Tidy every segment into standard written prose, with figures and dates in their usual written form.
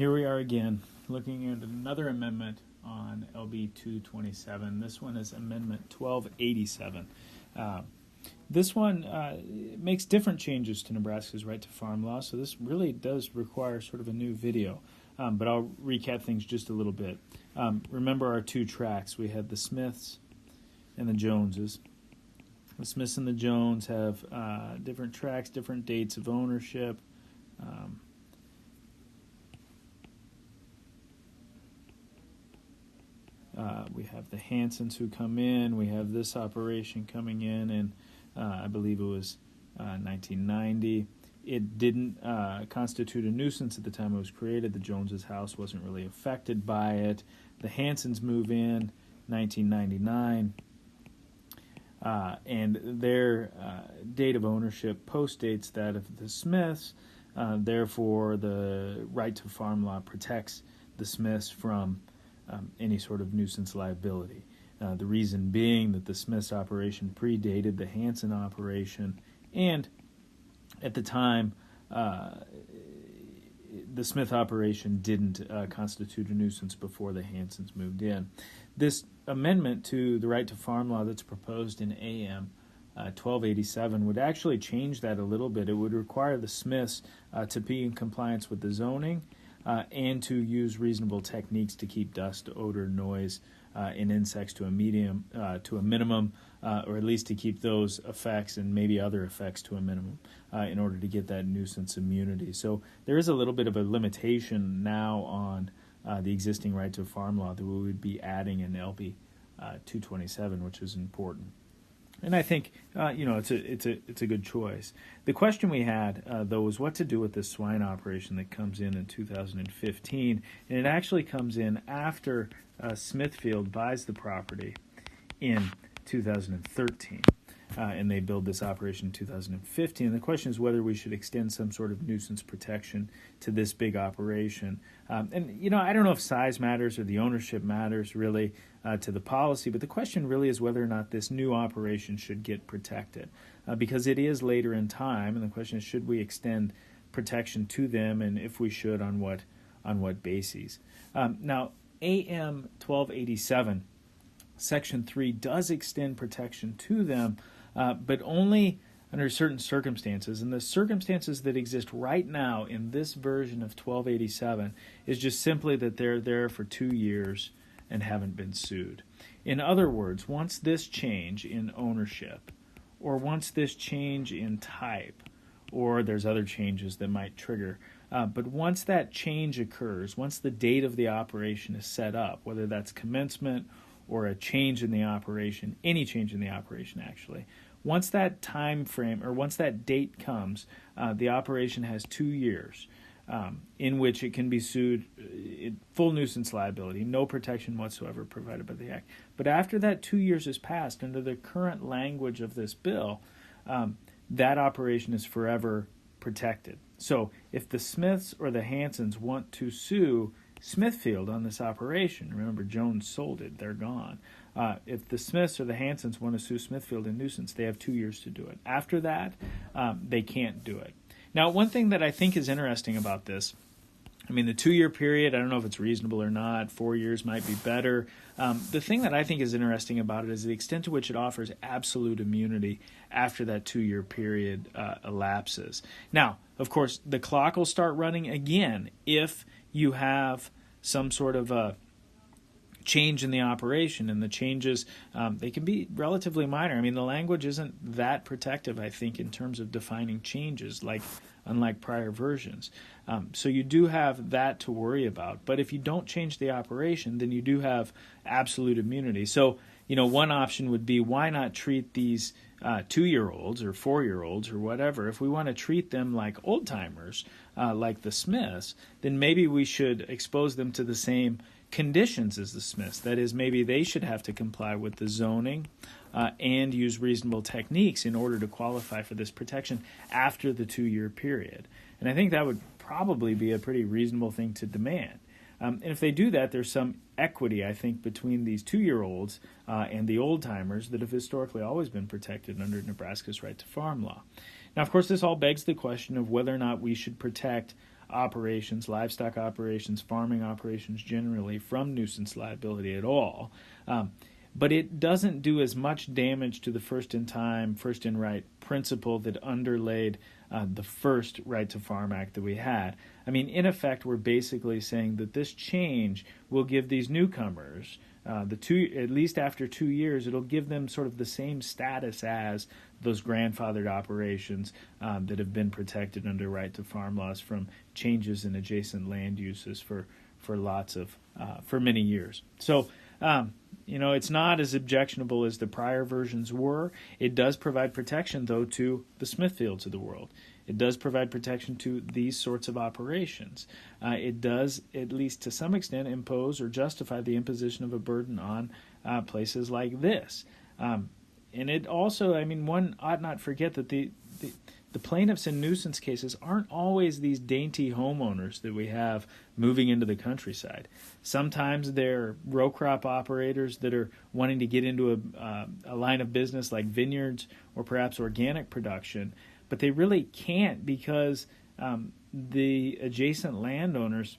Here we are again, looking at another amendment on LB 227. This one is Amendment 1287. This one makes different changes to Nebraska's right to farm law, so this really does require sort of a new video. But I'll recap things just a little bit. Remember our two tracks. We had the Smiths and the Joneses. The Smiths and the Jones have different tracks, different dates of ownership. We have the Hansons who come in. We have this operation coming in, and I believe it was 1990. It didn't constitute a nuisance at the time it was created. The Joneses' house wasn't really affected by it. The Hansons move in 1999, and their date of ownership postdates that of the Smiths. Therefore, the right to farm law protects the Smiths from any sort of nuisance liability. The reason being that the Smiths operation predated the Hanson operation, and at the time, the Smith operation didn't constitute a nuisance before the Hansons moved in. This amendment to the right to farm law that's proposed in AM 1287 would actually change that a little bit. It would require the Smiths to be in compliance with the zoning and to use reasonable techniques to keep dust, odor, noise, and insects to a minimum, or at least to keep those effects and maybe other effects to a minimum in order to get that nuisance immunity. So there is a little bit of a limitation now on the existing right to farm law that we would be adding in LB 227, which is important. And I think it's a good choice. The question we had though was what to do with this swine operation that comes in 2015, and it actually comes in after Smithfield buys the property in 2013, and they build this operation in 2015. And the question is whether we should extend some sort of nuisance protection to this big operation. I don't know if size matters or the ownership matters really to the policy, but the question really is whether or not this new operation should get protected, because it is later in time, and the question is should we extend protection to them, and if we should, on what bases. Now, AM 1287, Section 3 does extend protection to them, but only under certain circumstances. And the circumstances that exist right now in this version of 1287 is just simply that they're there for 2 years and haven't been sued. In other words, once this change in ownership, or once this change in type, or there's other changes that might trigger, but once that change occurs, once the date of the operation is set up, whether that's commencement or a change in the operation, any change in the operation actually, once that time frame or once that date comes, the operation has 2 years in which it can be sued, full nuisance liability, no protection whatsoever provided by the Act. But after that 2 years has passed, under the current language of this bill, that operation is forever protected. So if the Smiths or the Hansons want to sue Smithfield on this operation, remember Jones sold it, they're gone. If the Smiths or the Hansons want to sue Smithfield in nuisance, they have 2 years to do it. After that, they can't do it. Now, one thing that I think is interesting about this, the 2 year period, I don't know if it's reasonable or not. 4 years might be better. The thing that I think is interesting about it is the extent to which it offers absolute immunity after that 2 year period elapses. Now, of course, the clock will start running again if you have some sort of a change in the operation, and the changes, they can be relatively minor. The language isn't that protective, I think, in terms of defining changes, unlike prior versions. So you do have that to worry about. But if you don't change the operation, then you do have absolute immunity. So, one option would be, why not treat these 2-year-olds or 4-year-olds or whatever? If we want to treat them like old-timers, like the Smiths, then maybe we should expose them to the same conditions as the Smiths. That is, maybe they should have to comply with the zoning and use reasonable techniques in order to qualify for this protection after the 2 year period. And I think that would probably be a pretty reasonable thing to demand. And if they do that, there's some equity, I think, between these 2-year-olds and the old-timers that have historically always been protected under Nebraska's right to farm law. Now, of course, this all begs the question of whether or not we should protect operations, livestock operations, farming operations generally, from nuisance liability at all. But it doesn't do as much damage to the first in time, first in right principle that underlaid the first Right to Farm Act that we had. I mean, in effect, we're basically saying that this change will give these newcomers, at least after 2 years, it'll give them sort of the same status as those grandfathered operations that have been protected under Right to Farm laws from changes in adjacent land uses for many years. So, it's not as objectionable as the prior versions were. It does provide protection, though, to the Smithfields of the world. It does provide protection to these sorts of operations. It does, at least to some extent, impose or justify the imposition of a burden on places like this. And it also, one ought not forget that the plaintiffs in nuisance cases aren't always these dainty homeowners that we have moving into the countryside. Sometimes they're row crop operators that are wanting to get into a line of business like vineyards or perhaps organic production, but they really can't because the adjacent landowners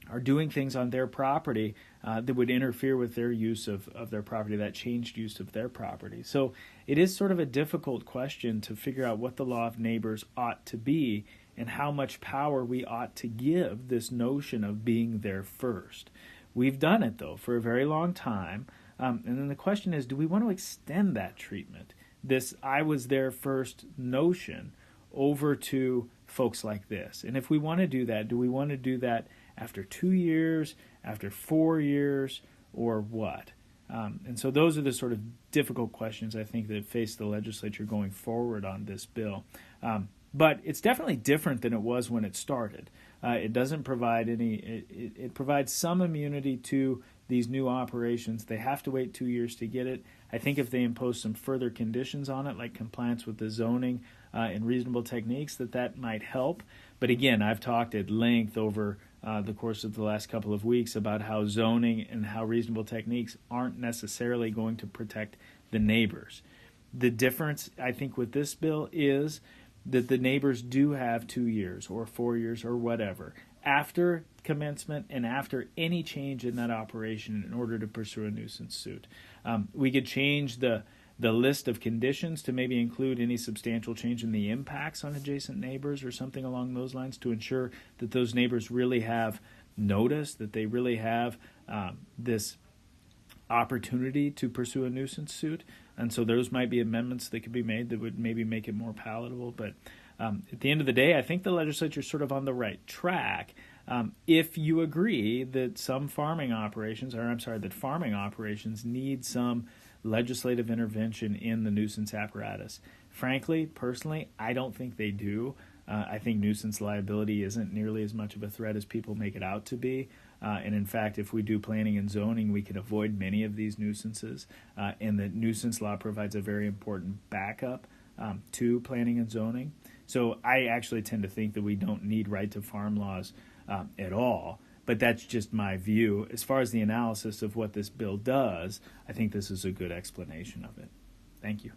are doing things on their property that would interfere with their use of their property, that changed use of their property. So it is sort of a difficult question to figure out what the law of neighbors ought to be and how much power we ought to give this notion of being there first. We've done it, though, for a very long time. And then the question is, do we want to extend that treatment, this I was there first notion, over to folks like this? And if we want to do that, do we want to do that after 2 years, after 4 years, or what? And so those are the sort of difficult questions, I think, that face the legislature going forward on this bill. But it's definitely different than it was when it started. It doesn't provide it provides some immunity to these new operations. They have to wait 2 years to get it. I think if they impose some further conditions on it, like compliance with the zoning and reasonable techniques, that might help. But again, I've talked at length over the course of the last couple of weeks about how zoning and how reasonable techniques aren't necessarily going to protect the neighbors. The difference, I think, with this bill is that the neighbors do have 2 years or 4 years or whatever after commencement and after any change in that operation in order to pursue a nuisance suit. We could change the list of conditions to maybe include any substantial change in the impacts on adjacent neighbors or something along those lines to ensure that those neighbors really have notice, that they really have this opportunity to pursue a nuisance suit. And so those might be amendments that could be made that would maybe make it more palatable. But at the end of the day, I think the legislature is sort of on the right track. If you agree that farming operations need some legislative intervention in the nuisance apparatus. Frankly, personally, I don't think they do. I think nuisance liability isn't nearly as much of a threat as people make it out to be. And in fact, if we do planning and zoning, we can avoid many of these nuisances. And the nuisance law provides a very important backup to planning and zoning. So I actually tend to think that we don't need right to farm laws at all. But that's just my view. As far as the analysis of what this bill does, I think this is a good explanation of it. Thank you.